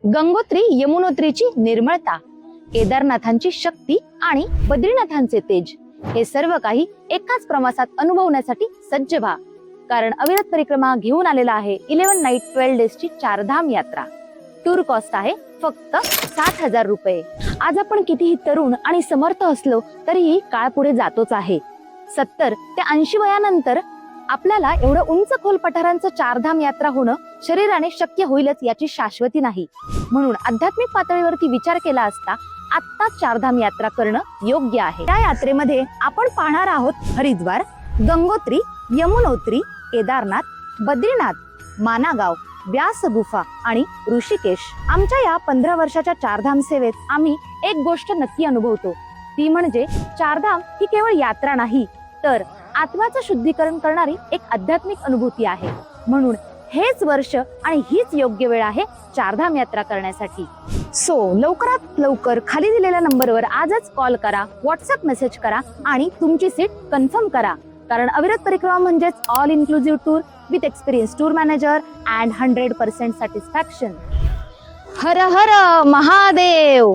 गंगोत्री यमुनोत्रीची निर्मळता, केदारनाथांची शक्ती आणि बद्रीनाथांचे तेज हे सर्व काही एकाच प्रवासात अनुभवण्यासाठी सज्ज व्हा. कारण अविरत परिक्रमा घेऊन आलेला आहे 11 नाईट 12 डेजची चारधाम यात्रा. टूर कॉस्ट आहे फक्त 60,000 रुपये. आज आपण कितीही तरुण आणि समर्थ असलो तरीही काळ पुढे जातोच आहे. 70 ते 80 वयानंतर आपल्याला एवढं उंच खोल पठारांचं चारधाम यात्रा होणं शरीराने शक्य होईलच याची शाश्वती नाही. म्हणून आध्यात्मिक पातळीवरती विचार केला असता आत्ताच चारधाम यात्रा करणं योग्य आहे. या यात्रेमध्ये आपण पाहणार आहोत हरिद्वार, गंगोत्री, यमुनोत्री, केदारनाथ, बद्रीनाथ, मानागाव, व्यास गुफा आणि ऋषिकेश. आमच्या या 15 वर्षाच्या चारधाम सेवेत आम्ही एक गोष्ट नक्की अनुभवतो, ती म्हणजे चारधाम ही केवळ यात्रा नाही तर आत्म्याचं शुद्धीकरण करणारी एक आध्यात्मिक अनुभूती आहे. म्हणून हेच वर्ष आणि हीच योग्य वेळ आहे चारधाम यात्रा करण्यासाठी. लवकरात लवकर खाली दिलेल्या नंबरवर आजच कॉल करा, व्हॉट्सअप मेसेज करा आणि तुमची सीट कन्फर्म करा. कारण अविरत परिक्रमा म्हणजेच all inclusive tour with experience tour manager and 100% satisfaction. Her her Mahadev.